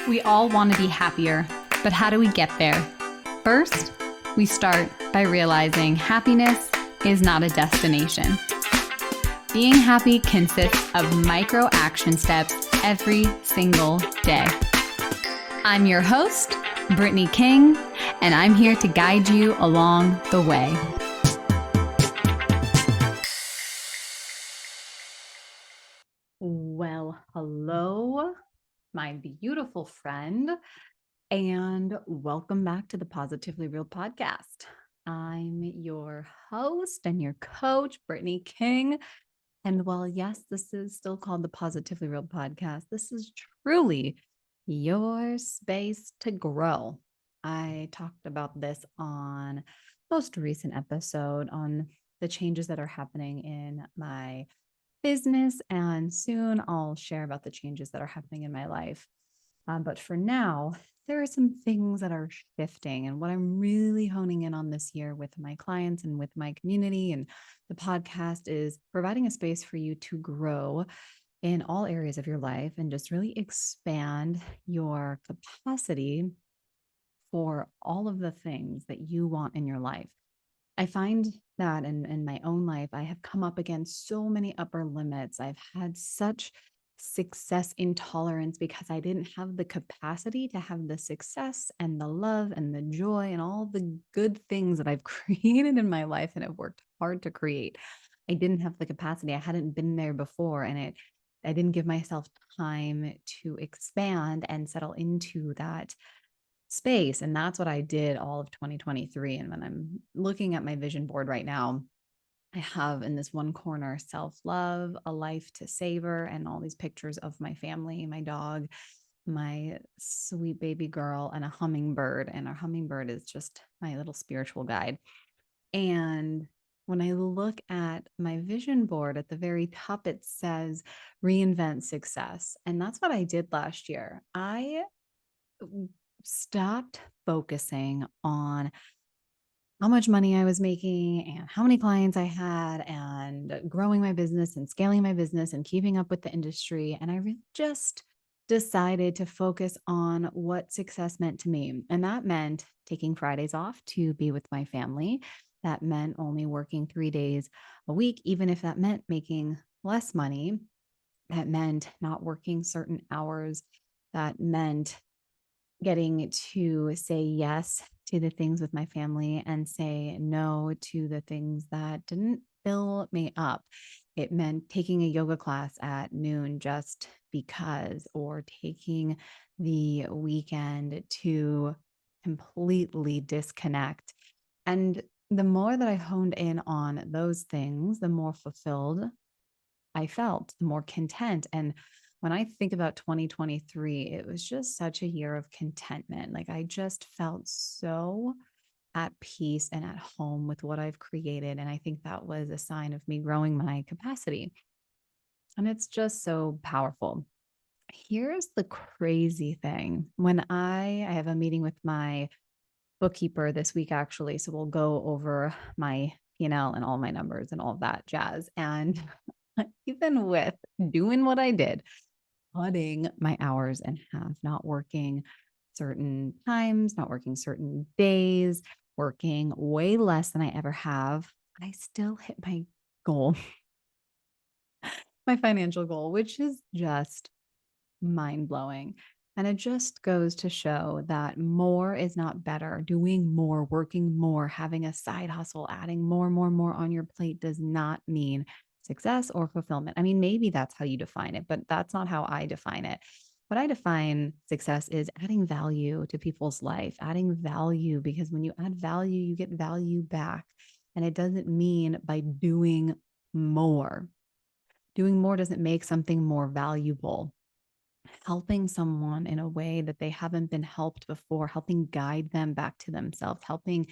We all want to be happier, but how do we get there? First, we start by realizing happiness is not a destination. Being happy consists of micro action steps every single day. I'm your host, Brittany King, and I'm here to guide you along the way. Well, hello, my beautiful friend, and welcome back to the Positively Real podcast. I'm your host and your coach, Brittany King. And while, yes, this is still called the Positively Real podcast, this is truly your space to grow. I talked about this on most recent episode on the changes that are happening in my business, and soon I'll share about the changes that are happening in my life. But for now, there are some things that are shifting, and what I'm really honing in on this year with my clients and with my community and the podcast is providing a space for you to grow in all areas of your life and just really expand your capacity for all of the things that you want in your life. I find that in my own life, I have come up against so many upper limits. I've had such success intolerance because I didn't have the capacity to have the success and the love and the joy and all the good things that I've created in my life and have worked hard to create. I didn't have the capacity. I hadn't been there before, and I didn't give myself time to expand and settle into that space. And that's what I did all of 2023. And when I'm looking at my vision board right now, I have in this one corner self-love, a life to savor, and all these pictures of my family, my dog, my sweet baby girl, and a hummingbird. And our hummingbird is just my little spiritual guide. And when I look at my vision board at the very top, it says reinvent success. And that's what I did last year. I stopped focusing on how much money I was making and how many clients I had and growing my business and scaling my business and keeping up with the industry. And I really just decided to focus on what success meant to me. And that meant taking Fridays off to be with my family. That meant only working 3 days a week, even if that meant making less money. That meant not working certain hours. That meant getting to say yes to the things with my family and say no to the things that didn't fill me up. It meant taking a yoga class at noon just because, or taking the weekend to completely disconnect. And the more that I honed in on those things, the more fulfilled I felt, the more content. And when I think about 2023, it was just such a year of contentment. Like I just felt so at peace and at home with what I've created. And I think that was a sign of me growing my capacity. And it's just so powerful. Here's the crazy thing. When I have a meeting with my bookkeeper this week, actually, so we'll go over my P&L and all my numbers and all of that jazz. And even with doing what I did, cutting my hours in half, not working certain times, not working certain days, working way less than I ever have, I still hit my goal, my financial goal, which is just mind blowing. And it just goes to show that more is not better. Doing more, working more, having a side hustle, adding more on your plate does not mean success or fulfillment. I mean, maybe that's how you define it, but that's not how I define it. What I define success is adding value to people's life, adding value, because when you add value, you get value back. And it doesn't mean by doing more. Doing more doesn't make something more valuable. Helping someone in a way that they haven't been helped before, helping guide them back to themselves, helping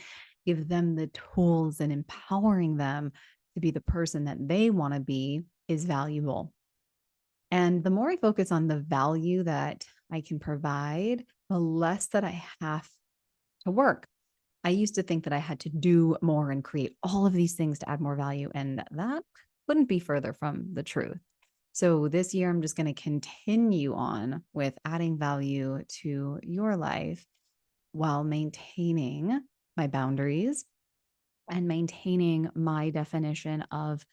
give them the tools and empowering them to be the person that they want to be is valuable. And the more I focus on the value that I can provide, the less that I have to work. I used to think that I had to do more and create all of these things to add more value, and that couldn't be further from the truth. So this year, I'm just going to continue on with adding value to your life while maintaining my boundaries and maintaining my definition of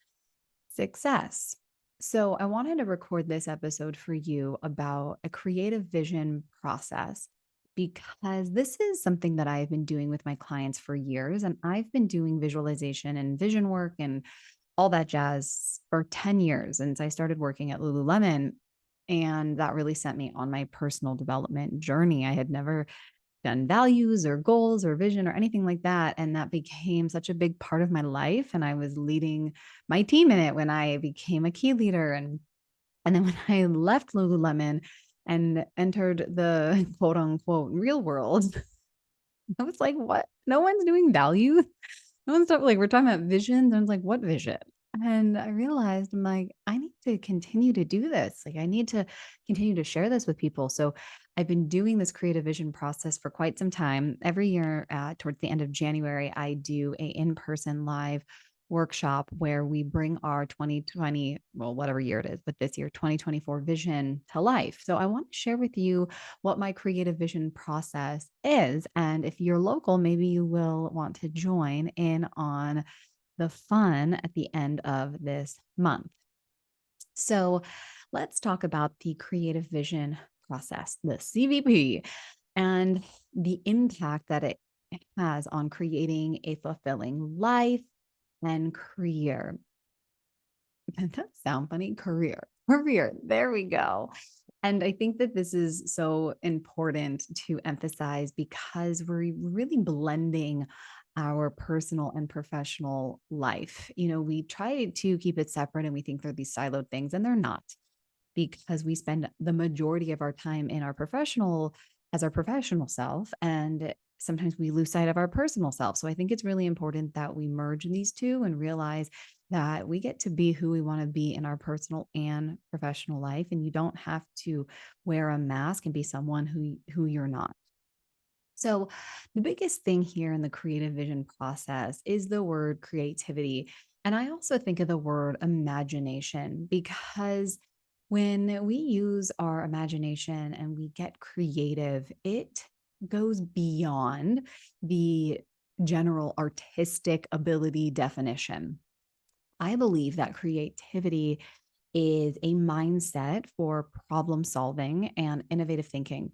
success. So, I wanted to record this episode for you about a creative vision process because this is something that I've been doing with my clients for years. And I've been doing visualization and vision work and all that jazz for 10 years since I started working at Lululemon. And that really sent me on my personal development journey. I had never done values or goals or vision or anything like that. And that became such a big part of my life. And I was leading my team in it when I became a key leader. And then when I left Lululemon and entered the quote unquote real world, I was like, what? No one's doing value. No one's like, we're talking about visions. And I was like, what vision? And I realized I'm like, I need to continue to do this. Like, I need to continue to share this with people. So I've been doing this creative vision process for quite some time. Every year, towards the end of January, I do a in-person live workshop where we bring our 2020, well, whatever year it is, but this year, 2024 vision to life. So I want to share with you what my creative vision process is. And if you're local, maybe you will want to join in on the fun at the end of this month. So let's talk about the creative vision process, the CVP, and the impact that it has on creating a fulfilling life and career. Does that sound funny? Career. There we go. And I think that this is so important to emphasize because we're really blending our personal and professional life. We try to keep it separate and we think they're these siloed things, and they're not, because we spend the majority of our time in our professional as our professional self, and sometimes we lose sight of our personal self. So I think it's really important that we merge these two and realize that we get to be who we want to be in our personal and professional life, and you don't have to wear a mask and be someone who you're not. So, the biggest thing here in the creative vision process is the word creativity. And I also think of the word imagination because when we use our imagination and we get creative, it goes beyond the general artistic ability definition. I believe that creativity is a mindset for problem solving and innovative thinking.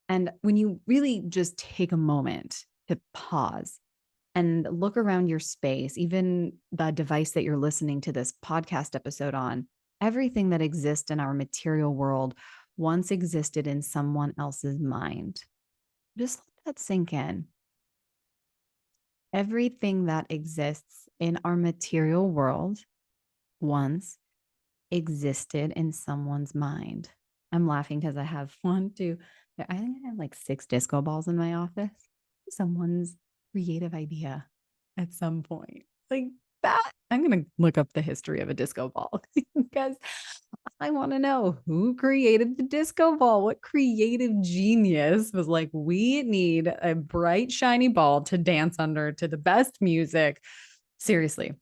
And when you really just take a moment to pause and look around your space, even the device that you're listening to this podcast episode on, everything that exists in our material world once existed in someone else's mind. Just let that sink in. Everything that exists in our material world once existed in someone's mind. I'm laughing because I have one, two, I think I have like 6 disco balls in my office. Someone's creative idea at some point. Like that. I'm going to look up the history of a disco ball because I want to know who created the disco ball. What creative genius was like, we need a bright, shiny ball to dance under to the best music. Seriously.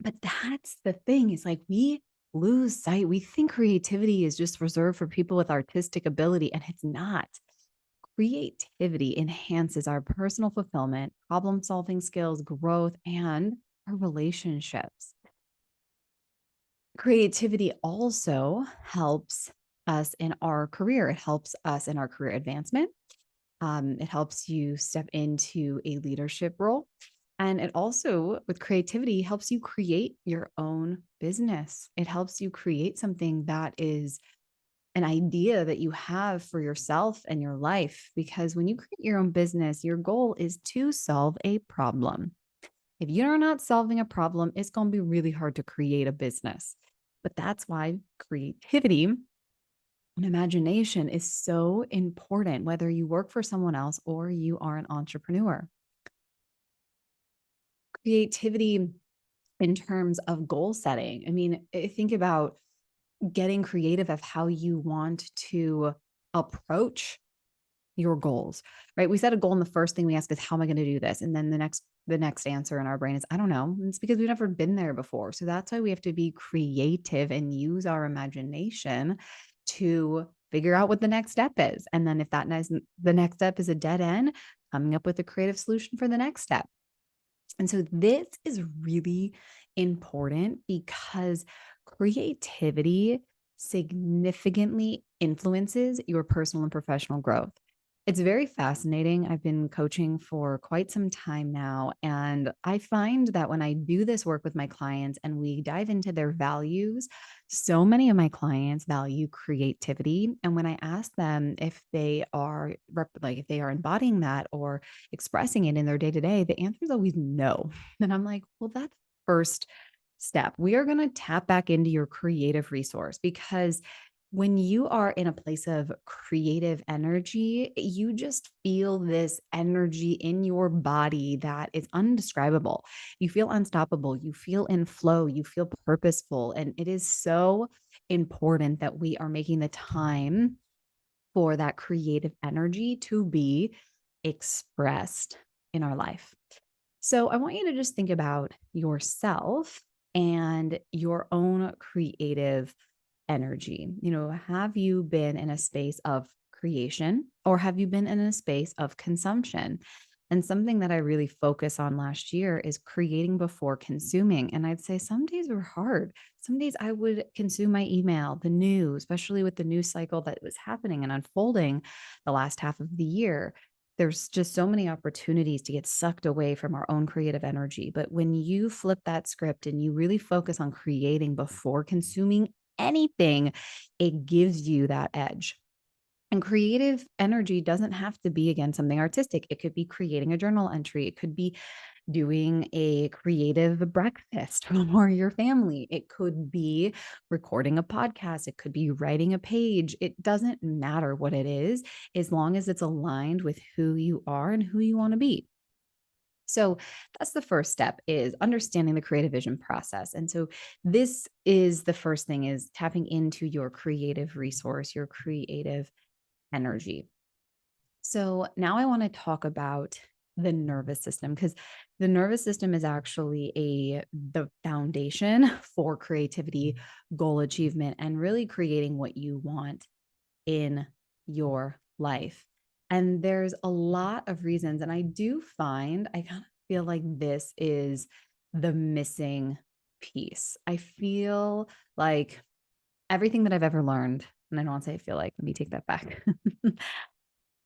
But that's the thing, is like we lose sight. We think creativity is just reserved for people with artistic ability, and it's not. Creativity enhances our personal fulfillment, problem solving skills, growth, and our relationships. Creativity also helps us in our career. It helps us in our career advancement. It helps you step into a leadership role. And it also, with creativity, helps you create your own business. It helps you create something that is an idea that you have for yourself and your life. Because when you create your own business, your goal is to solve a problem. If you're not solving a problem, it's going to be really hard to create a business. But that's why creativity and imagination is so important, whether you work for someone else or you are an entrepreneur. Creativity in terms of goal setting. I mean, think about getting creative of how you want to approach your goals, right? We set a goal and the first thing we ask is, how am I going to do this? And then the next answer in our brain is, I don't know. And it's because we've never been there before. So that's why we have to be creative and use our imagination to figure out what the next step is. And then if the next step is a dead end, coming up with a creative solution for the next step. And so this is really important because creativity significantly influences your personal and professional growth. It's very fascinating. I've been coaching for quite some time now. And I find that when I do this work with my clients and we dive into their values, so many of my clients value creativity. And when I ask them if they are like if they are embodying that or expressing it in their day to day, the answer is always no. And I'm like, well, that's first step. We are going to tap back into your creative resource because when you are in a place of creative energy, you just feel this energy in your body that is undescribable. You feel unstoppable. You feel in flow. You feel purposeful. And it is so important that we are making the time for that creative energy to be expressed in our life. So I want you to just think about yourself and your own creative energy. Have you been in a space of creation or have you been in a space of consumption? And something that I really focus on last year is creating before consuming. And I'd say some days were hard. Some days I would consume my email, the news, especially with the news cycle that was happening and unfolding the last half of the year. There's just so many opportunities to get sucked away from our own creative energy. But when you flip that script and you really focus on creating before consuming anything, it gives you that edge. And creative energy doesn't have to be, again, something artistic. It could be creating a journal entry. It could be doing a creative breakfast for your family. It could be recording a podcast. It could be writing a page. It doesn't matter what it is, as long as it's aligned with who you are and who you want to be. So that's the first step, is understanding the creative vision process. And so this is the first thing, is tapping into your creative resource, your creative energy. So now I want to talk about the nervous system, because the nervous system is actually the foundation for creativity, goal achievement, and really creating what you want in your life. And there's a lot of reasons. And I do find, I kind of feel like this is the missing piece. I feel like everything that I've ever learned, and I don't want to say I feel like, let me take that back.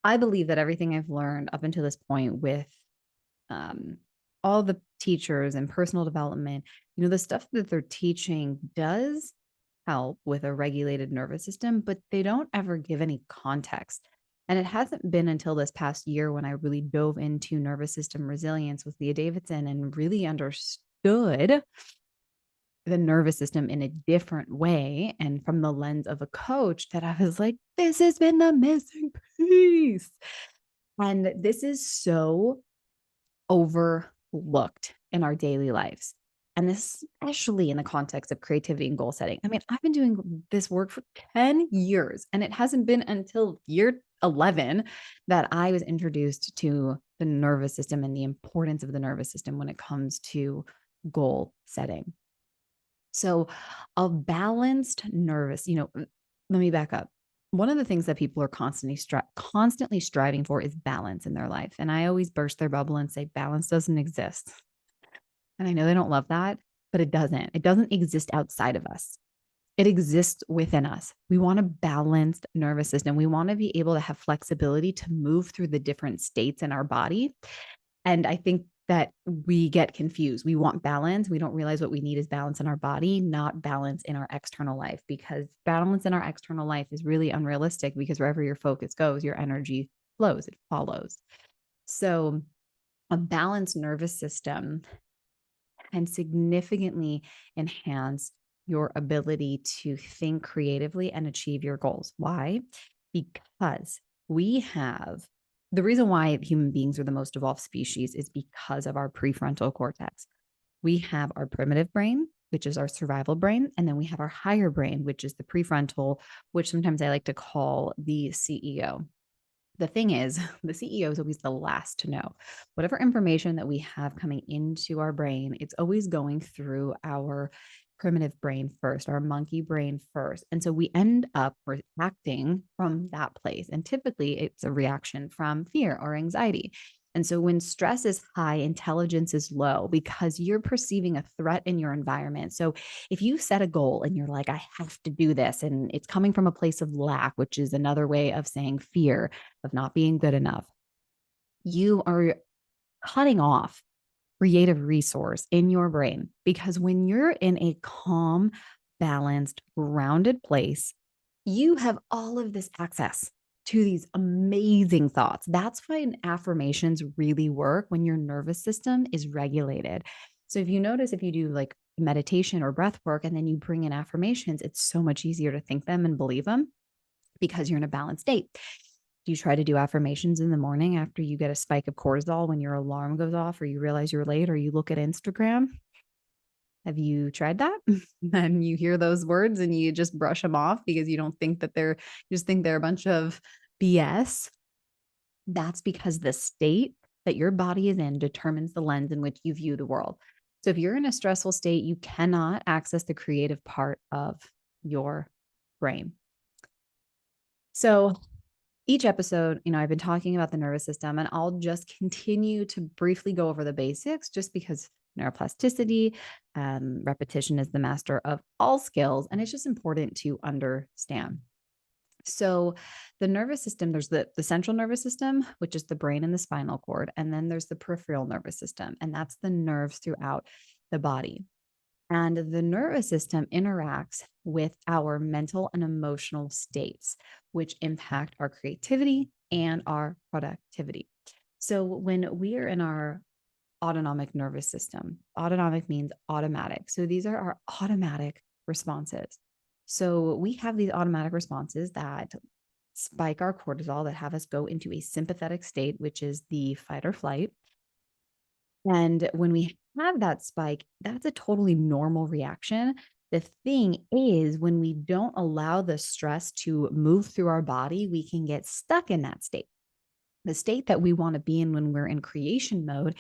I believe that everything I've learned up until this point with um, all the teachers and personal development, the stuff that they're teaching does help with a regulated nervous system, but they don't ever give any context. And it hasn't been until this past year when I really dove into nervous system resilience with Leah Davidson and really understood the nervous system in a different way and from the lens of a coach, that I was like, this has been the missing piece. And this is so overlooked in our daily lives. And especially in the context of creativity and goal setting. I mean, I've been doing this work for 10 years, and it hasn't been until year 11 that I was introduced to the nervous system and the importance of the nervous system when it comes to goal setting. So, a balanced nervous, let me back up. One of the things that people are constantly striving for is balance in their life. And I always burst their bubble and say, balance doesn't exist. And I know they don't love that, but it doesn't. It doesn't exist outside of us. It exists within us. We want a balanced nervous system. We want to be able to have flexibility to move through the different states in our body. And I think that we get confused. We want balance. We don't realize what we need is balance in our body, not balance in our external life, because balance in our external life is really unrealistic, because wherever your focus goes, your energy flows, it follows. So a balanced nervous system can significantly enhance your ability to think creatively and achieve your goals. Why? Because the reason why human beings are the most evolved species is because of our prefrontal cortex. We have our primitive brain, which is our survival brain, and then we have our higher brain, which is the prefrontal, which sometimes I like to call the CEO. The thing is, the CEO is always the last to know. Whatever information that we have coming into our brain, it's always going through our primitive brain first, our monkey brain first. And so we end up reacting from that place. And typically it's a reaction from fear or anxiety. And so when stress is high, intelligence is low because you're perceiving a threat in your environment. So if you set a goal and you're like, I have to do this, and it's coming from a place of lack, which is another way of saying fear of not being good enough, you are cutting off creative resource in your brain because when you're in a calm, balanced, grounded place, you have all of this access to these amazing thoughts. That's why affirmations really work when your nervous system is regulated. So if you notice, if you do like meditation or breath work and then you bring in affirmations, it's so much easier to think them and believe them because you're in a balanced state. Do you try to do affirmations in the morning after you get a spike of cortisol when your alarm goes off or you realize you're late or you look at Instagram? Have you tried that? And you hear those words and you just brush them off because you don't think that you just think they're a bunch of BS. That's because the state that your body is in determines the lens in which you view the world. So if you're in a stressful state, you cannot access the creative part of your brain. So each episode, I've been talking about the nervous system, and I'll just continue to briefly go over the basics just because neuroplasticity, repetition is the master of all skills, and it's just important to understand. So, the nervous system, there's the central nervous system, which is the brain and the spinal cord, and then there's the peripheral nervous system, and that's the nerves throughout the body. And the nervous system interacts with our mental and emotional states, which impact our creativity and our productivity. So when we are in our autonomic nervous system, autonomic means automatic. So these are our automatic responses. So we have these automatic responses that spike our cortisol, that have us go into a sympathetic state, which is the fight or flight. And when we have that spike, that's a totally normal reaction. The thing is, when we don't allow the stress to move through our body, we can get stuck in that state. The state that we want to be in when we're in creation mode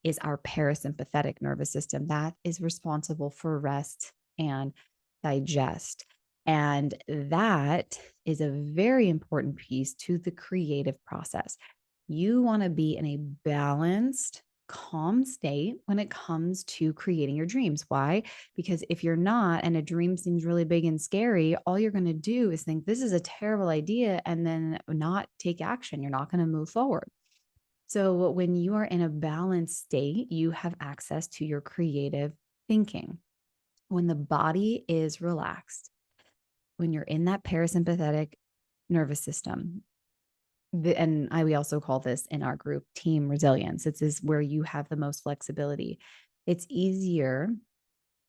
is our parasympathetic nervous system. That is responsible for rest and digest. And that is a very important piece to the creative process. You want to be in a balanced, calm state when it comes to creating your dreams. Why? Because if you're not, and a dream seems really big and scary, all you're going to do is think this is a terrible idea and then not take action. You're not going to move forward. So when you are in a balanced state, you have access to your creative thinking. When the body is relaxed, when you're in that parasympathetic nervous system, we also call this in our group team resilience. It's is where you have the most flexibility. It's easier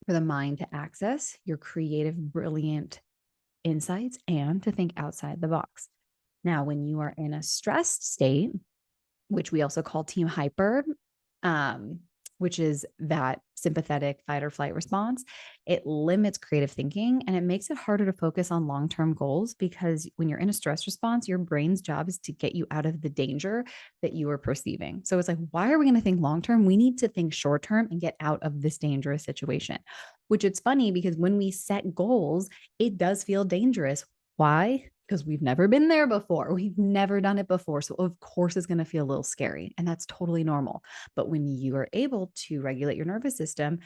for the mind to access your creative, brilliant insights and to think outside the box. Now, when you are in a stressed state, which we also call team hyper, which is that sympathetic fight or flight response, it limits creative thinking and it makes it harder to focus on long-term goals because when you're in a stress response, your brain's job is to get you out of the danger that you are perceiving. So it's like, why are we going to think long-term? We need to think short-term and get out of this dangerous situation, which it's funny because when we set goals, it does feel dangerous. Why? Because we've never been there before. We've never done it before. So, of course, it's going to feel a little scary. And that's totally normal. But when you are able to regulate your nervous system,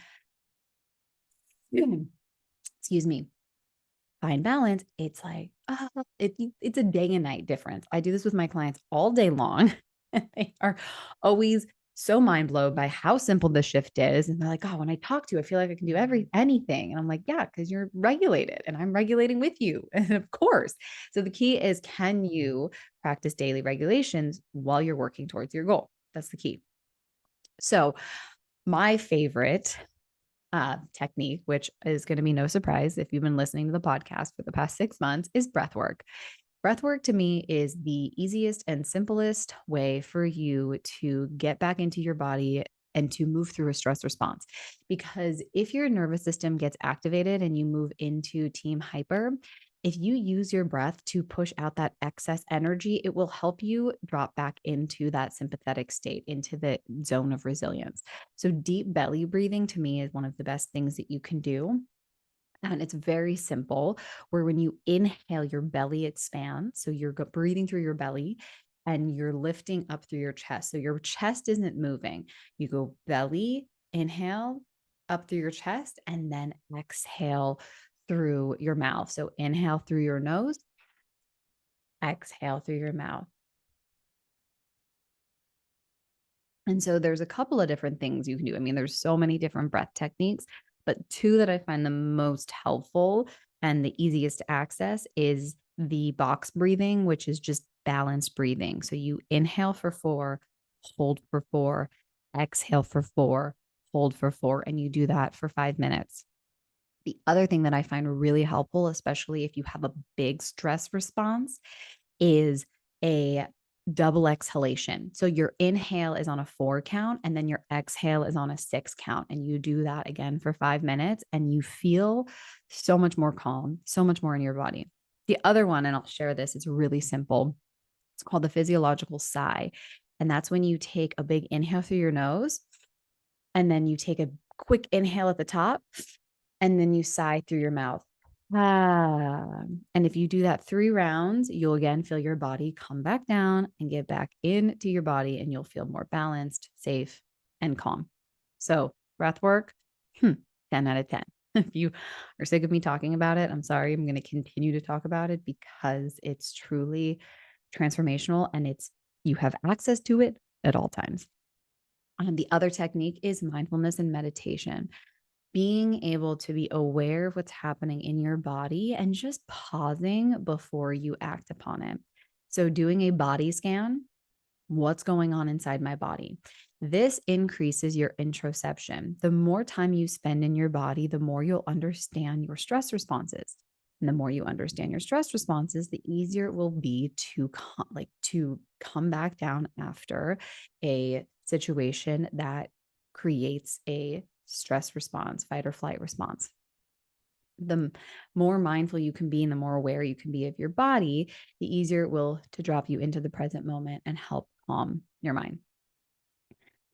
excuse me, find balance, it's like, it's a day and night difference. I do this with my clients all day long. And they are always so mind blown by how simple the shift is. And they're like, oh, when I talk to you, I feel like I can do anything. And I'm like, yeah, because you're regulated and I'm regulating with you. And of course. So the key is, can you practice daily regulations while you're working towards your goal? That's the key. So my favorite technique, which is going to be no surprise if you've been listening to the podcast for the past 6 months, is breath work. Breath work to me is the easiest and simplest way for you to get back into your body and to move through a stress response. Because if your nervous system gets activated and you move into team hyper, if you use your breath to push out that excess energy, it will help you drop back into that sympathetic state, into the zone of resilience. So, deep belly breathing to me is one of the best things that you can do. And it's very simple, where when you inhale, your belly expands. So you're breathing through your belly and you're lifting up through your chest. So your chest isn't moving. You go belly, inhale up through your chest, and then exhale through your mouth. So inhale through your nose, exhale through your mouth. And so there's a couple of different things you can do. I mean, there's so many different breath techniques, but two that I find the most helpful and the easiest to access is the box breathing, which is just balanced breathing. So you inhale for 4, hold for 4, exhale for 4, hold for 4, and you do that for 5 minutes. The other thing that I find really helpful, especially if you have a big stress response, is a double exhalation. So your inhale is on a 4 count and then your exhale is on a 6 count. And you do that again for 5 minutes and you feel so much more calm, so much more in your body. The other one, and I'll share this, it's really simple. It's called the physiological sigh. And that's when you take a big inhale through your nose and then you take a quick inhale at the top and then you sigh through your mouth. Ah, and if you do that 3 rounds, you'll again feel your body come back down and get back into your body, and you'll feel more balanced, safe, and calm. So, breath work, 10 out of 10. If you are sick of me talking about it, I'm sorry. I'm going to continue to talk about it because it's truly transformational and you have access to it at all times. And the other technique is mindfulness and meditation, being able to be aware of what's happening in your body and just pausing before you act upon it. So, doing a body scan, what's going on inside my body? This increases your introception. The more time you spend in your body, the more you'll understand your stress responses. And the more you understand your stress responses, the easier it will be to come back down after a situation that creates a stress response, fight or flight response. The more mindful you can be and the more aware you can be of your body, the easier it will to drop you into the present moment and help calm your mind.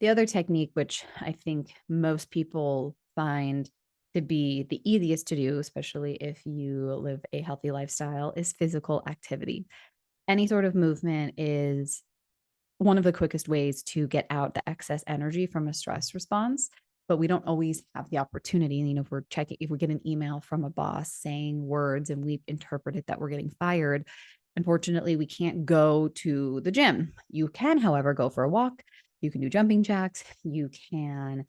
The other technique, which I think most people find to be the easiest to do, especially if you live a healthy lifestyle, is physical activity. Any sort of movement is one of the quickest ways to get out the excess energy from a stress response. But we don't always have the opportunity. If we get an email from a boss saying words and we interpret it that we're getting fired, unfortunately, we can't go to the gym. You can, however, go for a walk. You can do jumping jacks. You can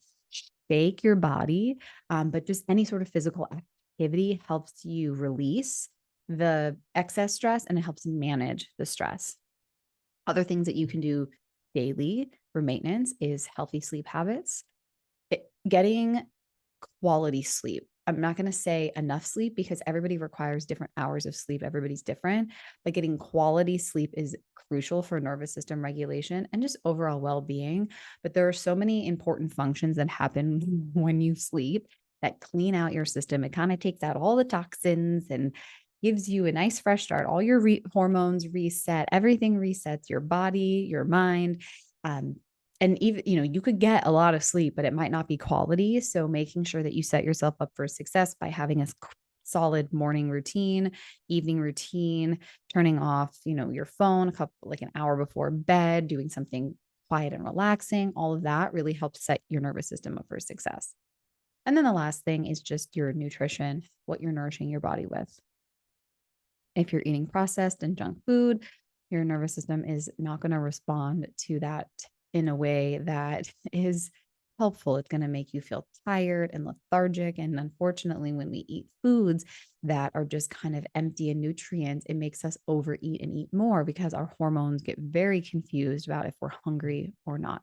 shake your body. But just any sort of physical activity helps you release the excess stress and it helps manage the stress. Other things that you can do daily for maintenance is healthy sleep habits. Getting quality sleep. I'm not going to say enough sleep because everybody requires different hours of sleep. Everybody's different, but getting quality sleep is crucial for nervous system regulation and just overall well-being. But there are so many important functions that happen when you sleep that clean out your system. It kind of takes out all the toxins and gives you a nice fresh start. All your hormones reset, everything resets, your body, your mind. And even, you could get a lot of sleep, but it might not be quality. So making sure that you set yourself up for success by having a solid morning routine, evening routine, turning off, your phone like an hour before bed, doing something quiet and relaxing, all of that really helps set your nervous system up for success. And then the last thing is just your nutrition, what you're nourishing your body with. If you're eating processed and junk food, your nervous system is not going to respond to that in a way that is helpful. It's going to make you feel tired and lethargic. And unfortunately, when we eat foods that are just kind of empty in nutrients, it makes us overeat and eat more because our hormones get very confused about if we're hungry or not.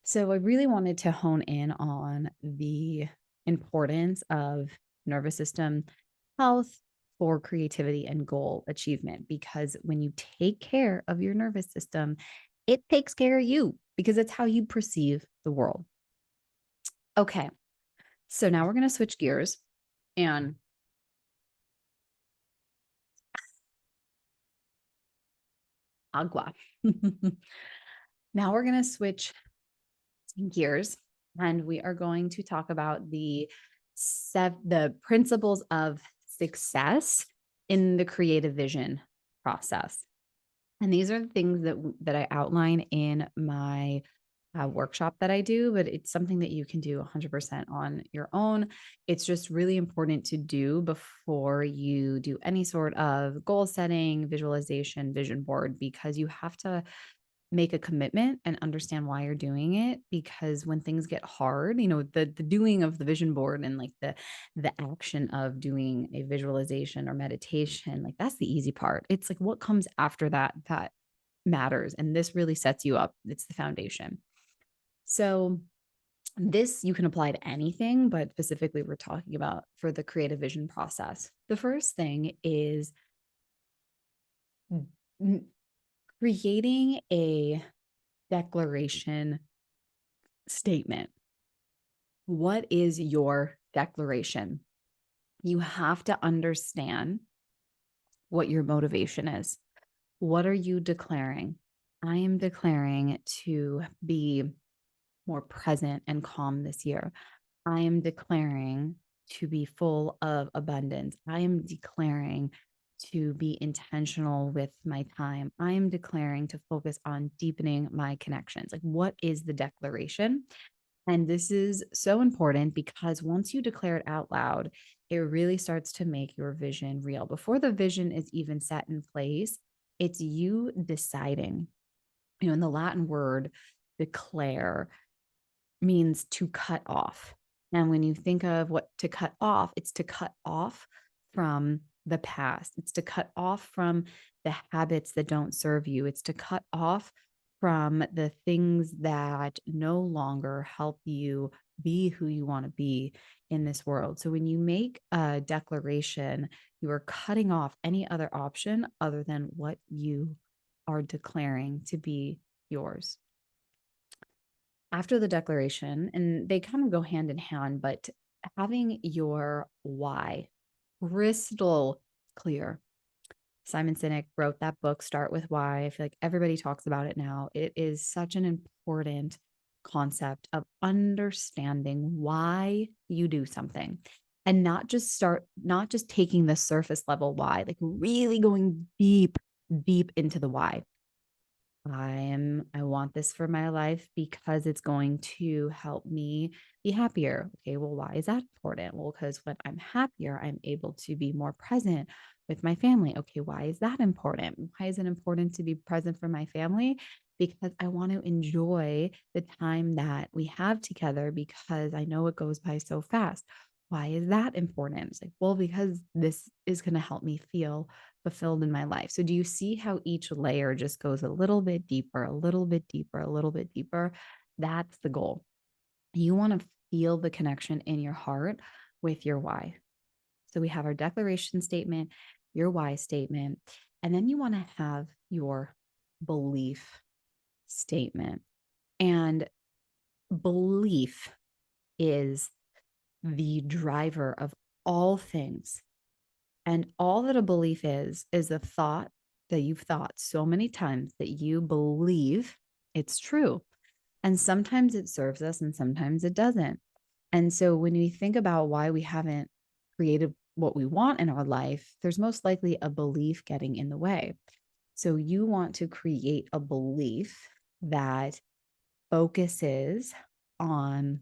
So I really wanted to hone in on the importance of nervous system health for creativity and goal achievement, because when you take care of your nervous system, it takes care of you because it's how you perceive the world. Okay, so now we're going to switch gears and agua. Now we're going to switch gears and we are going to talk about the principles of success in the creative vision process. And these are the things that I outline in my workshop that I do, but it's something that you can do 100% on your own. It's just really important to do before you do any sort of goal setting, visualization, vision board, because you have to make a commitment and understand why you're doing it. Because when things get hard, the doing of the vision board and like the action of doing a visualization or meditation, like that's the easy part. It's like what comes after that matters, and this really sets you up. It's the foundation. So this you can apply to anything, but specifically we're talking about for the creative vision process. The first thing is creating a declaration statement. What is your declaration? You have to understand what your motivation is. What are you declaring? I am declaring to be more present and calm this year. I am declaring to be full of abundance. I am declaring to be intentional with my time. I am declaring to focus on deepening my connections. Like, what is the declaration? And this is so important because once you declare it out loud, it really starts to make your vision real. Before the vision is even set in place, it's you deciding. In the Latin word, declare means to cut off. And when you think of what to cut off, it's to cut off from the past. It's to cut off from the habits that don't serve you. It's to cut off from the things that no longer help you be who you want to be in this world. So when you make a declaration, you are cutting off any other option other than what you are declaring to be yours. After the declaration, and they kind of go hand in hand, but having your why crystal clear. Simon Sinek wrote that book, Start With Why. I feel like everybody talks about it now. It is such an important concept of understanding why you do something and not just taking the surface level why, like really going deep, deep into the why. I want this for my life because it's going to help me be happier. Okay, well, why is that important? Well, because when I'm happier, I'm able to be more present with my family. Okay, why is that important? Why is it important to be present for my family? Because I want to enjoy the time that we have together because I know it goes by so fast. Why is that important? It's like, well, because this is going to help me feel fulfilled in my life. So do you see how each layer just goes a little bit deeper, a little bit deeper, a little bit deeper? That's the goal. You want to feel the connection in your heart with your why. So we have our declaration statement, your why statement, and then you want to have your belief statement. And belief is the driver of all things. And all that a belief is a thought that you've thought so many times that you believe it's true. And sometimes it serves us and sometimes it doesn't. And so when we think about why we haven't created what we want in our life, there's most likely a belief getting in the way. So you want to create a belief that focuses on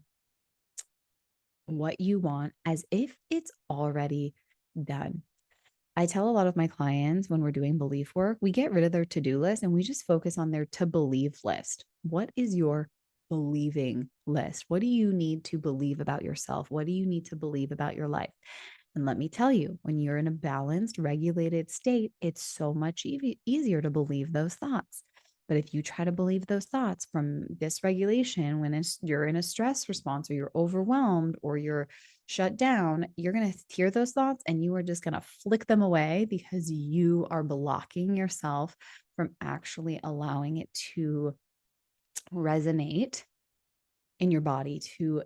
what you want as if it's already done. I tell a lot of my clients when we're doing belief work, we get rid of their to-do list and we just focus on their to believe list. What is your believing list? What do you need to believe about yourself? What do you need to believe about your life? And let me tell you, when you're in a balanced, regulated state, it's so much easier to believe those thoughts. But if you try to believe those thoughts from dysregulation, when you're in a stress response or you're overwhelmed or you're shut down, you're going to hear those thoughts and you are just going to flick them away because you are blocking yourself from actually allowing it to resonate in your body to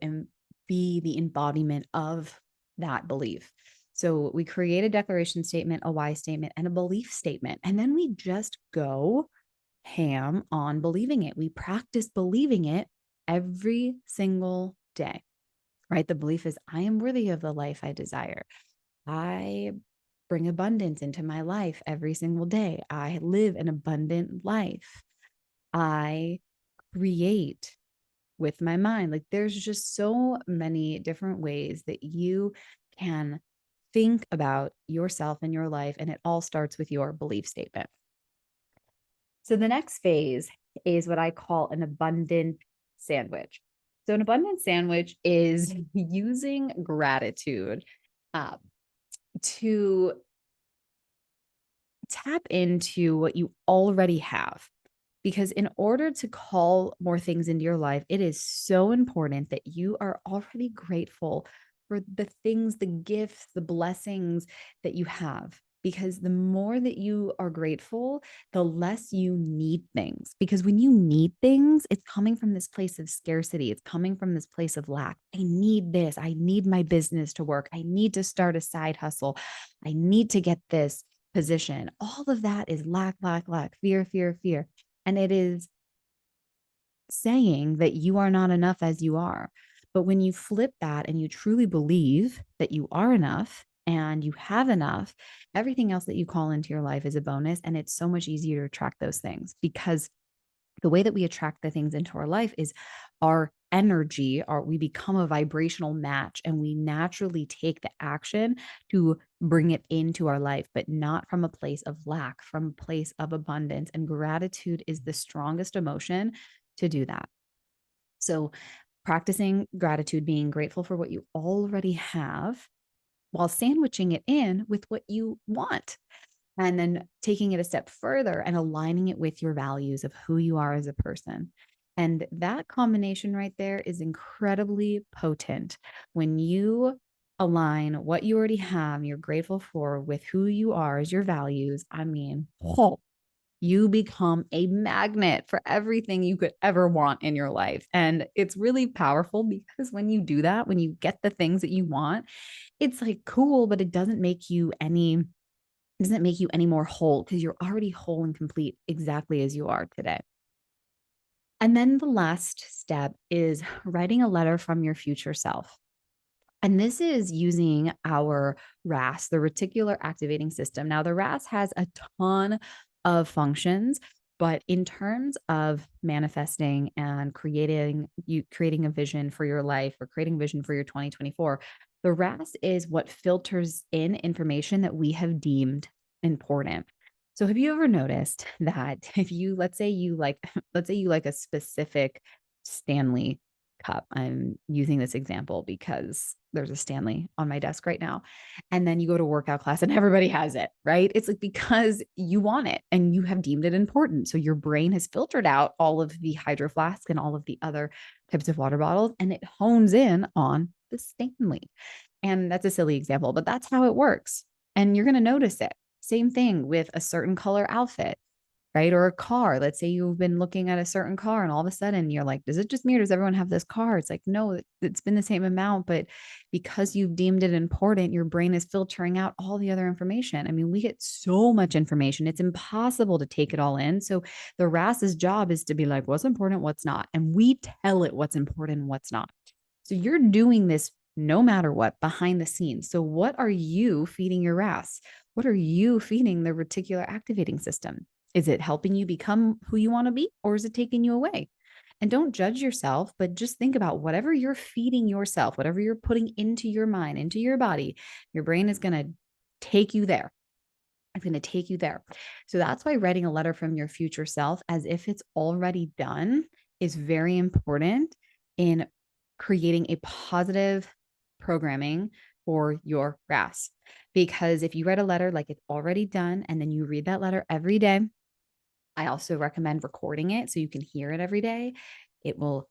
be the embodiment of that belief. So we create a declaration statement, a why statement, and a belief statement. And then we just go ham on believing it. We practice believing it every single day, right? The belief is, I am worthy of the life I desire. I bring abundance into my life every single day. I live an abundant life. I create with my mind. Like there's just so many different ways that you can think about yourself and your life. And it all starts with your belief statement. So the next phase is what I call an abundant sandwich. So an abundant sandwich is using gratitude uh, to tap into what you already have. Because in order to call more things into your life, it is so important that you are already grateful for the things, the gifts, the blessings that you have. Because the more that you are grateful, the less you need things. Because when you need things, it's coming from this place of scarcity. It's coming from this place of lack. I need this. I need my business to work. I need to start a side hustle. I need to get this position. All of that is lack, lack, lack, fear, fear, fear. And it is saying that you are not enough as you are. But when you flip that and you truly believe that you are enough and you have enough, everything else that you call into your life is a bonus. And it's so much easier to attract those things, because the way that we attract the things into our life is our energy, or we become a vibrational match, and we naturally take the action to bring it into our life, but not from a place of lack, from a place of abundance. And gratitude is the strongest emotion to do that. So practicing gratitude, being grateful for what you already have while sandwiching it in with what you want, and then taking it a step further and aligning it with your values of who you are as a person. And that combination right there is incredibly potent. When you align what you already have, you're grateful for, with who you are as your values, I mean, oh, you become a magnet for everything you could ever want in your life. And it's really powerful, because when you do that, when you get the things that you want, it's like cool, but it doesn't make you any more whole, because you're already whole and complete exactly as you are today. And then the last step is writing a letter from your future self. And this is using our RAS, the reticular activating system. Now, the RAS has a ton of functions, but in terms of manifesting and creating a vision for your life, or creating a vision for your 2024, the RAS is what filters in information that we have deemed important. So have you ever noticed that if you, let's say you like, let's say you like a specific Stanley cup. I'm using this example because there's a Stanley on my desk right now. And then you go to workout class and everybody has it, right? It's like because you want it and you have deemed it important. So your brain has filtered out all of the hydro flasks and all of the other types of water bottles, and it hones in on the Stanley. And that's a silly example, but that's how it works. And you're going to notice it. Same thing with a certain color outfit, right? Or a car. Let's say you've been looking at a certain car and all of a sudden you're like, does it just me, or does everyone have this car? It's like, no, it's been the same amount, but because you've deemed it important, your brain is filtering out all the other information. I mean, we get so much information, it's impossible to take it all in. So the RAS's job is to be like, what's important, what's not. And we tell it what's important and what's not. So you're doing this no matter what behind the scenes. So what are you feeding your RAS? What are you feeding the reticular activating system? Is it helping you become who you want to be, or is it taking you away? And don't judge yourself, but just think about whatever you're feeding yourself, whatever you're putting into your mind, into your body, your brain is going to take you there. It's going to take you there. So that's why writing a letter from your future self as if it's already done is very important in creating a positive programming for your RAS. Because if you write a letter like it's already done and then you read that letter every day, I also recommend recording it so you can hear it every day. It will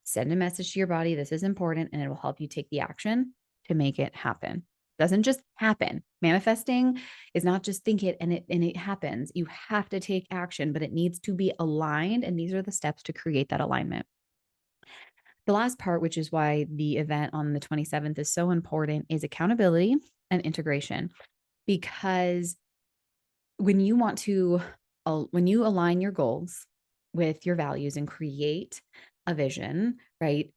send a message to your body. This is important, and it will help you take the action to make it happen. It doesn't just happen. Manifesting is not just think it and it happens. You have to take action, but it needs to be aligned. And these are the steps to create that alignment. The last part, which is why the event on the 27th is so important, is accountability and integration. Because when you want to when you align your goals with your values and create a vision, right?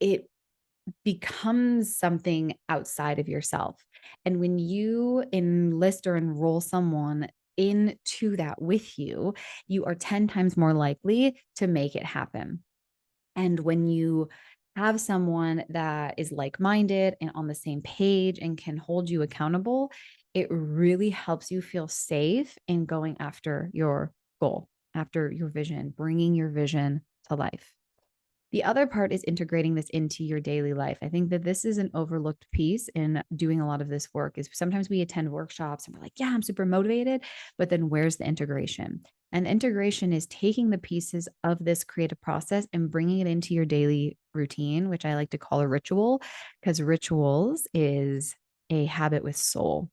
It becomes something outside of yourself. And when you enlist or enroll someone into that with you, you are 10 times more likely to make it happen. And when you have someone that is like minded and on the same page and can hold you accountable, it really helps you feel safe in going after your goal, after your vision, bringing your vision to life. The other part is integrating this into your daily life. I think that this is an overlooked piece in doing a lot of this work is sometimes we attend workshops and we're like, yeah, I'm super motivated, but then where's the integration? And integration is taking the pieces of this creative process and bringing it into your daily routine, which I like to call a ritual, because rituals is a habit with soul.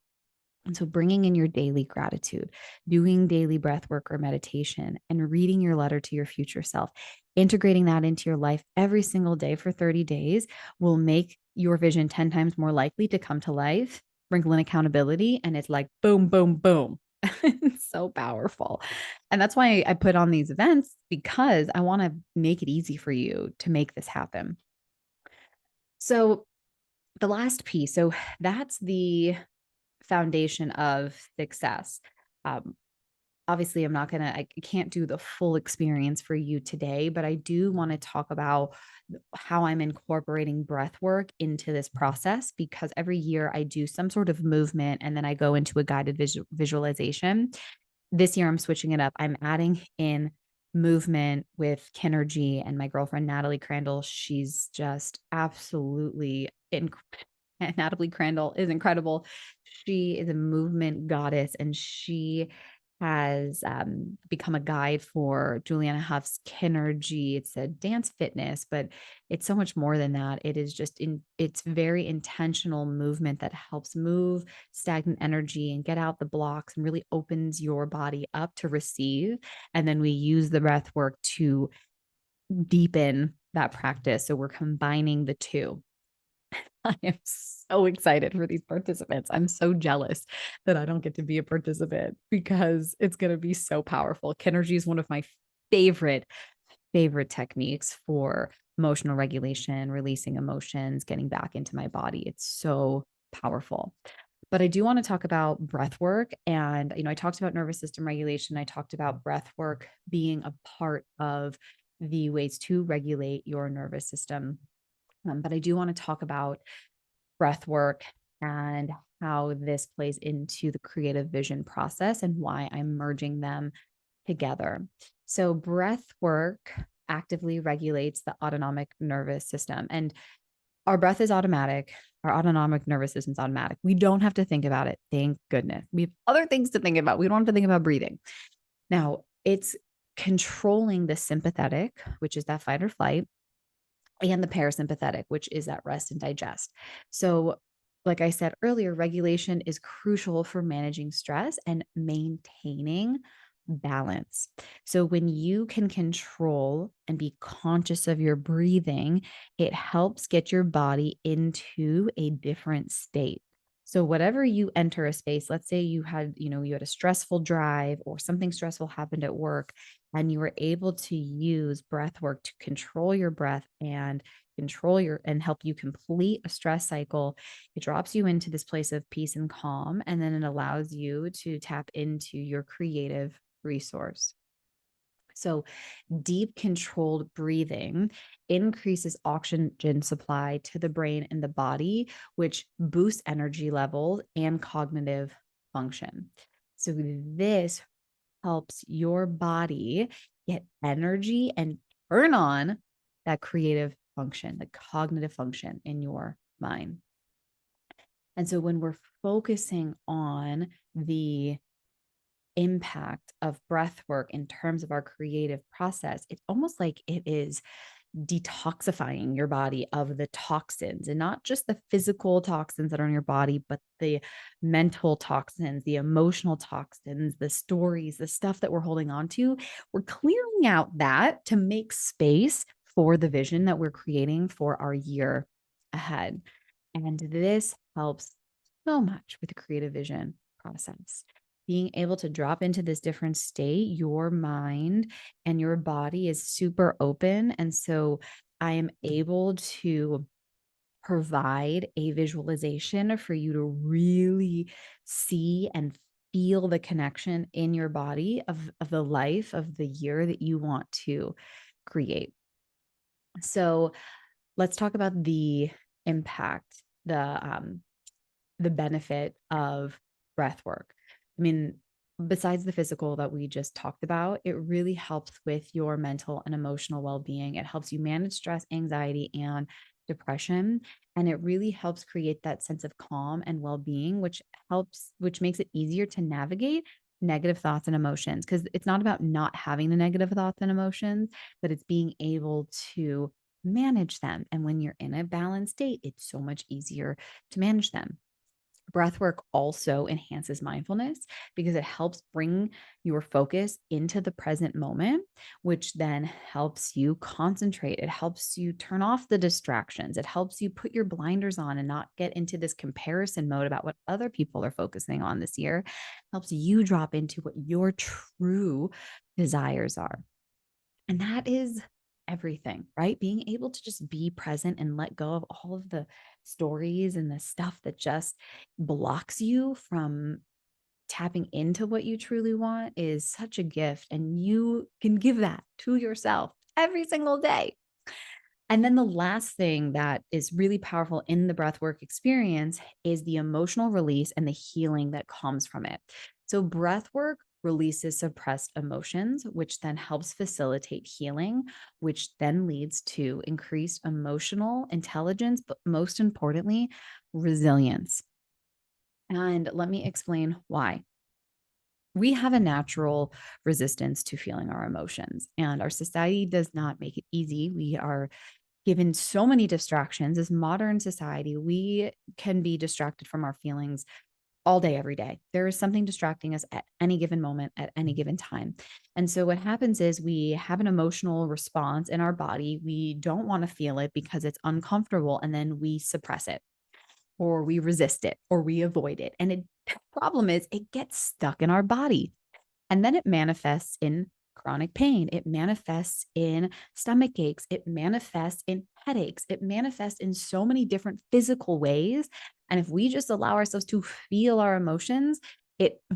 And so bringing in your daily gratitude, doing daily breath work or meditation, and reading your letter to your future self, integrating that into your life every single day for 30 days will make your vision 10 times more likely to come to life, sprinkle in accountability, and it's like boom, boom, boom. It's so powerful. And that's why I put on these events because I want to make it easy for you to make this happen. So the last piece, so that's the foundation of success. Um, Obviously, I can't do the full experience for you today, but I do want to talk about how I'm incorporating breath work into this process because every year I do some sort of movement and then I go into a guided visualization. This year I'm switching it up. I'm adding in movement with Kinergy and my girlfriend Natalie Crandall. She's just absolutely Natalie Crandall is incredible. She is a movement goddess and she has become a guide for Juliana Huff's Kinergy. It's a dance fitness, but it's so much more than that. It is it's very intentional movement that helps move stagnant energy and get out the blocks and really opens your body up to receive. And then we use the breath work to deepen that practice. So we're combining the two. I am so excited for these participants. I'm so jealous that I don't get to be a participant because it's going to be so powerful. Kinergy is one of my favorite, favorite techniques for emotional regulation, releasing emotions, getting back into my body. It's so powerful. But I do want to talk about breath work. And, I talked about nervous system regulation. I talked about breath work being a part of the ways to regulate your nervous system. But I do want to talk about breath work and how this plays into the creative vision process and why I'm merging them together. So, breath work actively regulates the autonomic nervous system, and our breath is automatic. Our autonomic nervous system is automatic. We don't have to think about it. Thank goodness. We have other things to think about. We don't have to think about breathing. Now, it's controlling the sympathetic, which is that fight or flight, and the parasympathetic, which is that rest and digest. So, like I said earlier, regulation is crucial for managing stress and maintaining balance. So, when you can control and be conscious of your breathing, it helps get your body into a different state. So whatever you enter a space, let's say you had a stressful drive or something stressful happened at work and you were able to use breath work to control your breath and and help you complete a stress cycle. It drops you into this place of peace and calm, and then it allows you to tap into your creative resource. So, deep controlled breathing increases oxygen supply to the brain and the body, which boosts energy levels and cognitive function. So, this helps your body get energy and turn on that creative function, the cognitive function in your mind. And so, when we're focusing on the impact of breath work in terms of our creative process, it's almost like it is detoxifying your body of the toxins and not just the physical toxins that are in your body, but the mental toxins, the emotional toxins, the stories, the stuff that we're holding on to. We're clearing out that to make space for the vision that we're creating for our year ahead. And this helps so much with the creative vision process. being able to drop into this different state, your mind and your body is super open. And so I am able to provide a visualization for you to really see and feel the connection in your body of the life of the year that you want to create. So let's talk about the impact, the benefit of breath work. I mean, besides the physical that we just talked about, it really helps with your mental and emotional well-being. It helps you manage stress, anxiety, and depression, and it really helps create that sense of calm and well-being, which makes it easier to navigate negative thoughts and emotions, because it's not about not having the negative thoughts and emotions, but it's being able to manage them. And when you're in a balanced state, it's so much easier to manage them. Breath work also enhances mindfulness because it helps bring your focus into the present moment, which then helps you concentrate. It helps you turn off the distractions. It helps you put your blinders on and not get into this comparison mode about what other people are focusing on this year. It helps you drop into what your true desires are. And that is everything, right? Being able to just be present and let go of all of the stories and the stuff that just blocks you from tapping into what you truly want is such a gift. And you can give that to yourself every single day. And then the last thing that is really powerful in the breathwork experience is the emotional release and the healing that comes from it. So, breathwork releases suppressed emotions, which then helps facilitate healing, which then leads to increased emotional intelligence, but most importantly, resilience. And let me explain why. We have a natural resistance to feeling our emotions, and our society does not make it easy. We are given so many distractions as modern society. We can be distracted from our feelings all day, every day. There is something distracting us at any given moment, at any given time. And so what happens is we have an emotional response in our body. We don't want to feel it because it's uncomfortable. And then we suppress it, or we resist it, or we avoid it. And the problem is it gets stuck in our body. And then it manifests in chronic pain. It manifests in stomach aches. It manifests in headaches. It manifests in so many different physical ways. And if we just allow ourselves to feel our emotions,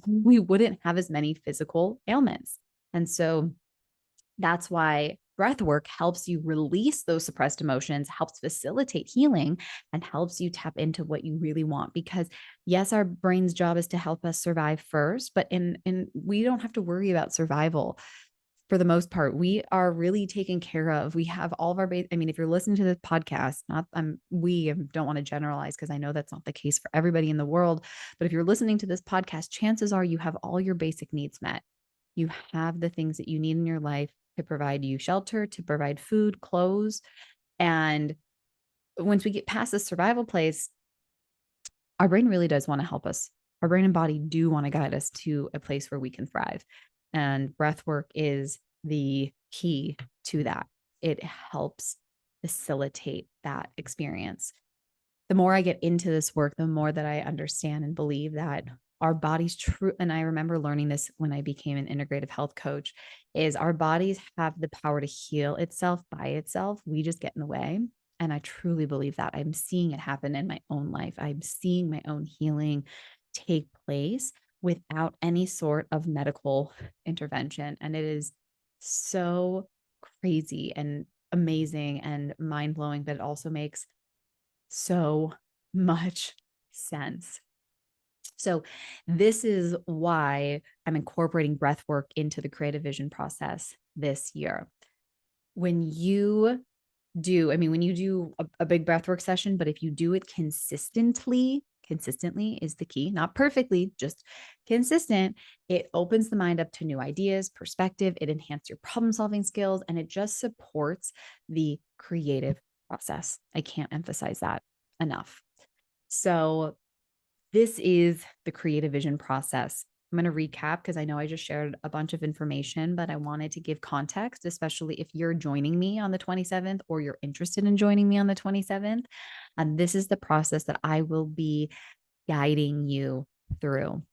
we wouldn't have as many physical ailments. And so that's why breath work helps you release those suppressed emotions, helps facilitate healing, and helps you tap into what you really want. Because yes, our brain's job is to help us survive first, but we don't have to worry about survival for the most part. We are really taken care of. We have all of our base. I mean, if you're listening to this podcast, not we don't want to generalize because I know that's not the case for everybody in the world. But if you're listening to this podcast, chances are you have all your basic needs met. You have the things that you need in your life to provide you shelter, to provide food, clothes. And once we get past the survival place, our brain really does want to help us. Our brain and body do want to guide us to a place where we can thrive. And breath work is the key to that. It helps facilitate that experience. The more I get into this work, the more that I understand and believe that our bodies true. And I remember learning this when I became an integrative health coach, is our bodies have the power to heal itself by itself. We just get in the way. And I truly believe that. I'm seeing it happen in my own life. I'm seeing my own healing take place without any sort of medical intervention. And it is so crazy and amazing and mind blowing, but it also makes so much sense. So, this is why I'm incorporating breath work into the creative vision process this year. When you when you do a big breathwork session, but if you do it consistently is the key, not perfectly, just consistent, it opens the mind up to new ideas, perspective, it enhances your problem solving skills, and it just supports the creative process. I can't emphasize that enough. So, this is the creative vision process. I'm going to recap because I know I just shared a bunch of information, but I wanted to give context, especially if you're joining me on the 27th or you're interested in joining me on the 27th. And this is the process that I will be guiding you through.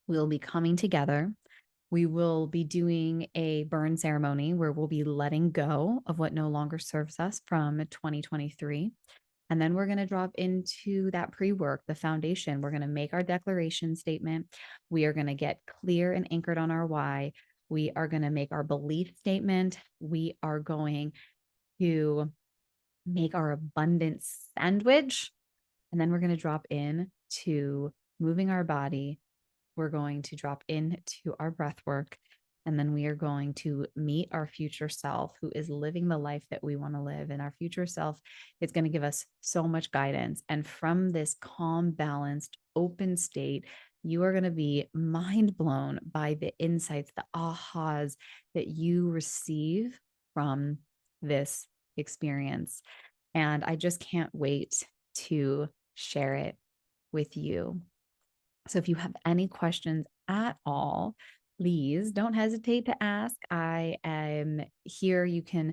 We'll be coming together. We will be doing a burn ceremony where we'll be letting go of what no longer serves us from 2023. And then we're going to drop into that pre work, the foundation. We're going to make our declaration statement. We are going to get clear and anchored on our why. We are going to make our belief statement. We are going to make our abundance sandwich. And then we're going to drop in to moving our body. We're going to drop into our breath work. And then we are going to meet our future self who is living the life that we want to live. And our future self is going to give us so much guidance. And from this calm, balanced, open state, you are going to be mind blown by the insights, the ahas that you receive from this experience. And I just can't wait to share it with you. So if you have any questions at all, please don't hesitate to ask. I am here. You can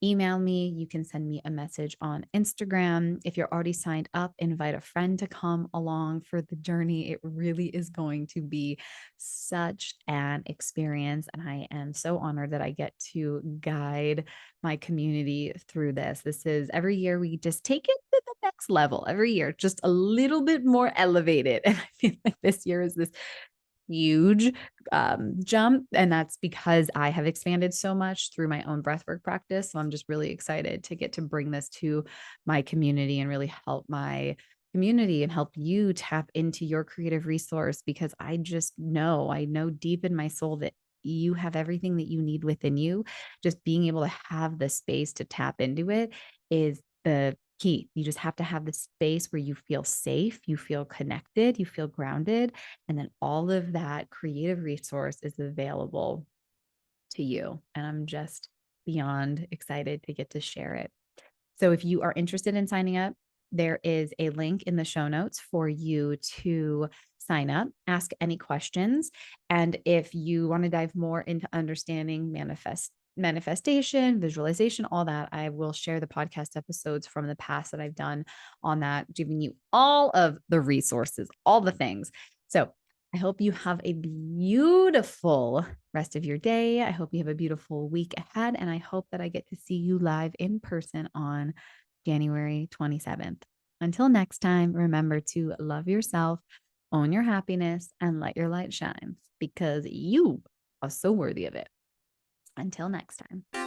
email me. You can send me a message on Instagram. If you're already signed up, invite a friend to come along for the journey. It really is going to be such an experience. And I am so honored that I get to guide my community through this. This is every year we just take it to the next level every year, just a little bit more elevated. And I feel like this year is this huge jump. And that's because I have expanded so much through my own breathwork practice. So I'm just really excited to get to bring this to my community and really help my community and help you tap into your creative resource, because I know deep in my soul that you have everything that you need within you. Just being able to have the space to tap into it is the key. You just have to have the space where you feel safe, you feel connected, you feel grounded, and then all of that creative resource is available to you. And I'm just beyond excited to get to share it. So if you are interested in signing up, there is a link in the show notes for you to sign up, ask any questions. And if you want to dive more into understanding manifestation, visualization, all that, I will share the podcast episodes from the past that I've done on that, giving you all of the resources, all the things. So I hope you have a beautiful rest of your day. I hope you have a beautiful week ahead. And I hope that I get to see you live in person on January 27th. Until next time, remember to love yourself, own your happiness, and let your light shine, because you are so worthy of it. Until next time.